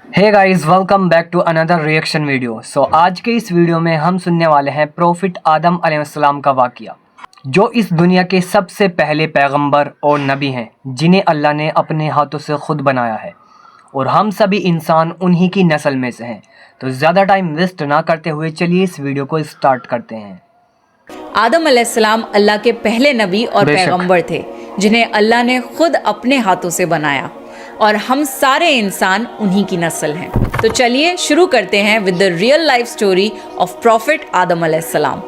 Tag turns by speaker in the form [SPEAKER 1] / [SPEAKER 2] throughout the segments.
[SPEAKER 1] Hey guys, welcome back to another reaction video. आज के इस वीडियो में हम सुनने वाले हैं प्रॉफिट आदम अलैहिस्सलाम का वाक़या, जो इस दुनिया के सबसे पहले पैगंबर और नबी हैं, जिन्हें अल्लाह ने अपने हाथों से खुद बनाया है और हम सभी इंसान उन्हीं की नस्ल में से हैं। तो ज़्यादा टाइम वेस्ट ना करते हुए चलिए इस वीडियो को स्टार्ट करते हैं।
[SPEAKER 2] आदम अलैहिस्सलाम अल्लाह के पहले नबी और पैगंबर थे, जिन्हें अल्लाह ने खुद अपने हाथों से बनाया, और हम सारे इंसान उन्हीं की नस्ल हैं। तो चलिए शुरू करते हैं with the real life story of prophet Adam अलैहिस्सलाम।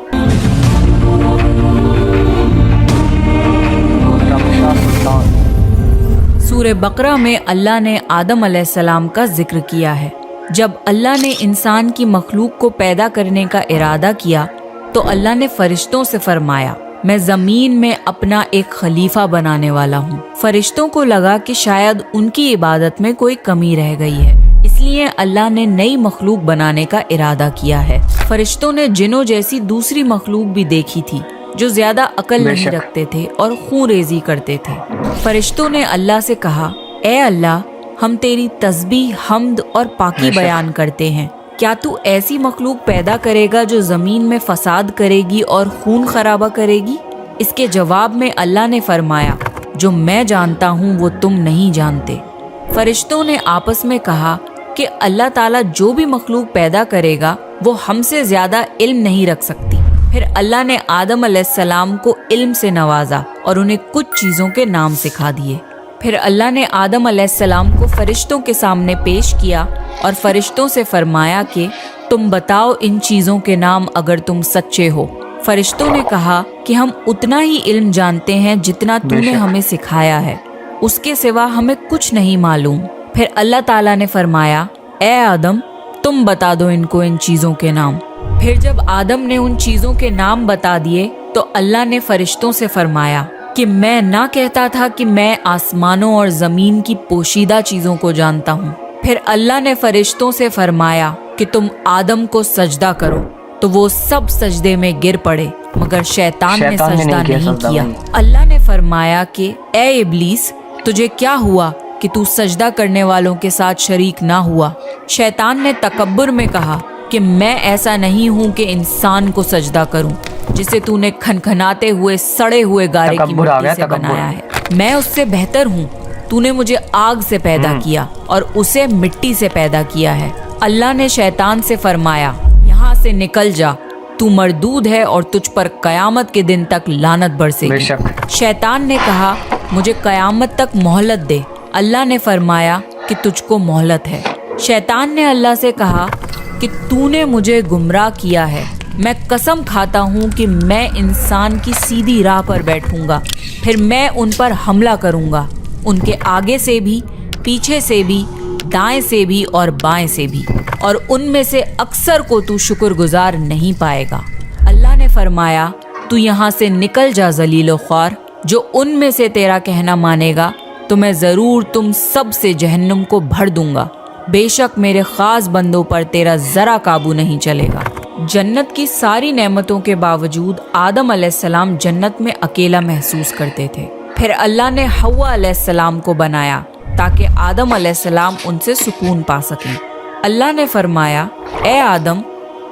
[SPEAKER 2] सूरह बकरा में अल्लाह ने आदम अलैहिस्सलाम का जिक्र किया है। जब अल्लाह ने इंसान की मखलूक को पैदा करने का इरादा किया तो अल्लाह ने फरिश्तों से फरमाया, मैं जमीन में अपना एक खलीफा बनाने वाला हूँ। फरिश्तों को लगा कि शायद उनकी इबादत में कोई कमी रह गई है, इसलिए अल्लाह ने नई मखलूक बनाने का इरादा किया है। फरिश्तों ने जिन्नों जैसी दूसरी मखलूक भी देखी थी, जो ज्यादा अकल नहीं रखते थे और खून रेजी करते थे। फरिश्तों ने अल्लाह से कहा, ए अल्लाह, हम तेरी तस्बीह, हम्द और पाकी बयान करते हैं। क्या तू ऐसी मखलूक पैदा करेगा जो जमीन में फसाद करेगी और खून खराबा करेगी? इसके जवाब में अल्लाह ने फरमाया, जो मैं जानता हूँ वो तुम नहीं जानते। फरिश्तों ने आपस में कहा कि अल्लाह ताला जो भी मखलूक पैदा करेगा वो हमसे ज्यादा इल्म नहीं रख सकती। फिर अल्लाह ने आदम अलैहिस्सलाम को इल्म से नवाजा और उन्हें कुछ चीजों के नाम सिखा दिए। फिर अल्लाह ने आदम अलैहिस्सलाम को फरिश्तों के सामने पेश किया और फरिश्तों से फरमाया कि तुम बताओ इन चीज़ों के नाम अगर तुम सच्चे हो। फरिश्तों ने कहा कि हम उतना ही इल्म जानते हैं जितना तूने हमें सिखाया है, उसके सिवा हमें कुछ नहीं मालूम। फिर अल्लाह ताला ने फरमाया, ए आदम, तुम बता दो इनको इन चीज़ों के नाम। फिर जब आदम ने उन चीज़ों के नाम बता दिए तो अल्लाह ने फरिश्तों से फरमाया कि मैं ना कहता था कि मैं आसमानों और ज़मीन की पोशीदा चीज़ों को जानता हूँ। फिर अल्लाह ने फरिश्तों से फरमाया कि तुम आदम को सजदा करो, तो वो सब सजदे में गिर पड़े, मगर शैतान ने सजदा नहीं किया। अल्लाह ने फरमाया कि ए इब्लीस, तुझे क्या हुआ कि तू सजदा करने वालों के साथ शरीक ना हुआ? शैतान ने तकब्बुर में कहा कि मैं ऐसा नहीं हूँ कि इंसान को सजदा करूँ, जिसे तूने खनखनाते हुए सड़े हुए गारे की मिट्टी से बनाया है। मैं उससे बेहतर हूँ। तूने मुझे आग से पैदा किया और उसे मिट्टी से पैदा किया है। अल्लाह ने शैतान से फरमाया, यहाँ से निकल जा, तू मरदूद है और तुझ पर कयामत के दिन तक लानत बरसेगी। शैतान ने कहा, मुझे कयामत तक मोहलत दे। अल्लाह ने फरमाया कि तुझको मोहलत है। शैतान ने अल्लाह से कहा कि तूने मुझे गुमराह किया है। मैं कसम खाता हूँ कि मैं इंसान की सीधी राह पर बैठूंगा, फिर मैं उन पर हमला करूंगा, उनके आगे से भी, पीछे से भी, दाएं से भी और बाएं से भी, और उनमें से अक्सर को तू शुक्रगुजार नहीं पाएगा। अल्लाह ने फरमाया, तू यहाँ से निकल जा ज़लील ख्वार। जो उनमें से तेरा कहना मानेगा तो मैं ज़रूर तुम सब से जहन्नुम को भर दूंगा। बेशक मेरे ख़ास बंदों पर तेरा ज़रा काबू नहीं चलेगा। जन्नत की सारी नेमतों के बावजूद आदम अलैहिस्सलाम जन्नत में अकेला महसूस करते थे। फिर अल्लाह ने हव्वा अलैहिस्सलाम को बनाया ताकि आदम अलैहिस्सलाम उनसे सुकून पा सकें। अल्लाह ने फरमाया, ए आदम,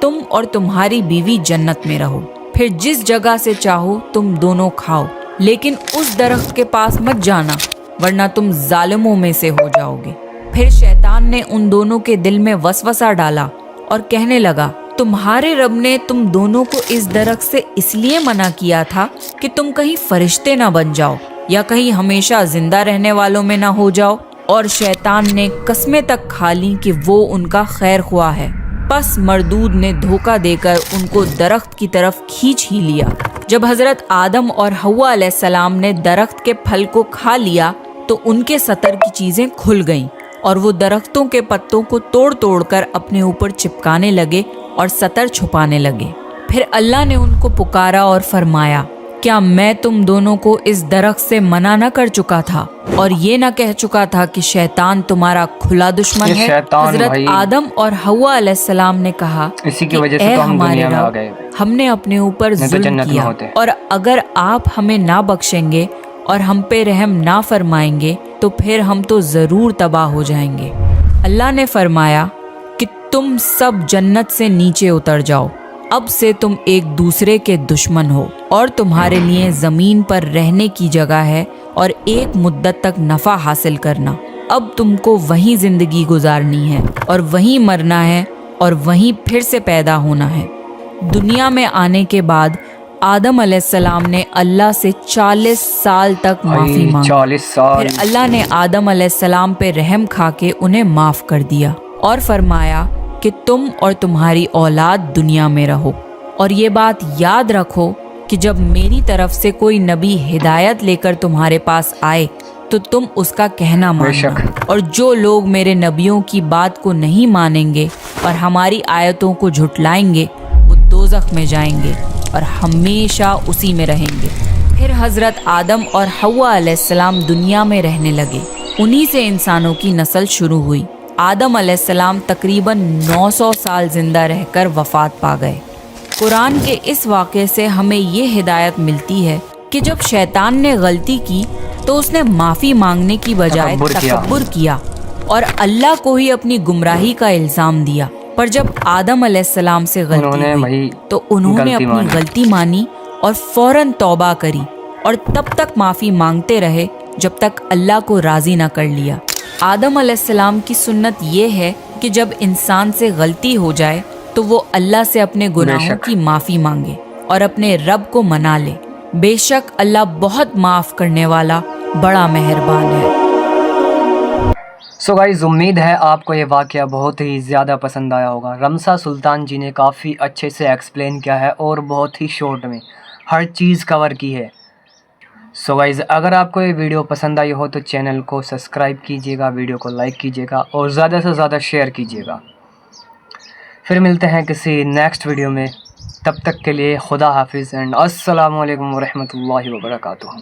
[SPEAKER 2] तुम और तुम्हारी बीवी जन्नत में रहो, फिर जिस जगह से चाहो तुम दोनों खाओ, लेकिन उस दरख्त के पास मत जाना, वरना तुम जालिमों में से हो जाओगे। फिर शैतान ने उन दोनों के दिल में वसवसा डाला और कहने लगा, तुम्हारे रब ने तुम दोनों को इस दरख्त से इसलिए मना किया था कि तुम कहीं फरिश्ते ना बन जाओ या कहीं हमेशा जिंदा रहने वालों में ना हो जाओ। और शैतान ने कस्में तक खा ली कि वो उनका खैर ख्वाह है। बस मरदूद ने धोखा देकर उनको दरख्त की तरफ खींच ही लिया। जब हजरत आदम और हव्वा अलैहिस्सलाम ने दरख्त के फल को खा लिया तो उनके सतर की चीजें खुल गईं और वो दरख्तों के पत्तों को तोड़ तोड़ कर अपने ऊपर चिपकाने लगे और सतर छुपाने लगे। फिर अल्लाह ने उनको पुकारा और फरमाया, क्या मैं तुम दोनों को इस दरख्त से मना न कर चुका था और ये न कह चुका था कि शैतान तुम्हारा खुला दुश्मन है? हजरत आदम और हव्वा अलैहिस्सलाम ने कहा,
[SPEAKER 1] इसी की वजह से तो हम दुनिया में आ गए।
[SPEAKER 2] हमने अपने ऊपर जुल्म किया और अगर आप हमें ना बख्शेंगे और हम पे रहम ना फरमाएंगे तो फिर हम तो जरूर तबाह हो जाएंगे। اللہ نے فرمایا کہ تم سب جنت سے نیچے اتر جاؤ، اب سے تم ایک دوسرے کے دشمن ہو، اور تمہارے لیے زمین پر رہنے کی جگہ ہے اور ایک مدت تک نفع حاصل کرنا۔ اب تم کو وہیں زندگی گزارنی ہے اور وہیں مرنا ہے اور وہیں پھر سے پیدا ہونا ہے۔ دنیا میں آنے کے بعد آدم علیہ السلام نے اللہ سے 40 سال تک معافی مانگی۔
[SPEAKER 1] 40 سال
[SPEAKER 2] پھر اللہ نے آدم علیہ السلام پہ رحم کھا کے انہیں معاف کر دیا اور فرمایا کہ تم اور تمہاری اولاد دنیا میں رہو، اور یہ بات یاد رکھو کہ جب میری طرف سے کوئی نبی ہدایت لے کر تمہارے پاس آئے تو تم اس کا کہنا ماننا، اور جو لوگ میرے نبیوں کی بات کو نہیں مانیں گے اور ہماری آیتوں کو جھٹلائیں گے وہ دوزخ میں جائیں گے اور ہمیشہ اسی میں رہیں گے۔ پھر حضرت آدم اور حوا علیہ السلام دنیا میں رہنے لگے، انہی سے انسانوں کی نسل شروع ہوئی۔ آدم علیہ السلام تقریباً 900 سال زندہ رہ کر وفات پا گئے۔ قرآن کے اس واقعے سے ہمیں یہ ہدایت ملتی ہے کہ جب شیطان نے غلطی کی تو اس نے معافی مانگنے کی بجائے تکبر کیا اور اللہ کو ہی اپنی گمراہی کا الزام دیا۔ پر جب آدم علیہ السلام سے غلطی ہوئی تو انہوں نے اپنی غلطی مانی اور فوراً توبہ کری، اور تب تک معافی مانگتے رہے جب تک اللہ کو راضی نہ کر لیا۔ آدم علیہ السلام کی سنت یہ ہے کہ جب انسان سے غلطی ہو جائے تو وہ اللہ سے اپنے گناہوں کی معافی مانگے اور اپنے رب کو منا لے۔ بے شک اللہ بہت معاف کرنے والا، بڑا مہربان ہے۔
[SPEAKER 1] سو گائز، امید ہے آپ کو یہ واقعہ بہت ہی زیادہ پسند آیا ہوگا۔ رمسا سلطان جی نے کافی اچھے سے ایکسپلین کیا ہے اور بہت ہی شارٹ میں ہر چیز کور کی ہے۔ سو گائز، اگر آپ کو یہ ویڈیو پسند آئی ہو تو چینل کو سبسکرائب کیجیے گا، ویڈیو کو لائک کیجیے گا اور زیادہ سے زیادہ شیئر کیجیے گا۔ پھر ملتے ہیں کسی نیکسٹ ویڈیو میں، تب تک کے لیے خدا حافظ اینڈ السلام علیکم ورحمۃ اللہ وبرکاتہ۔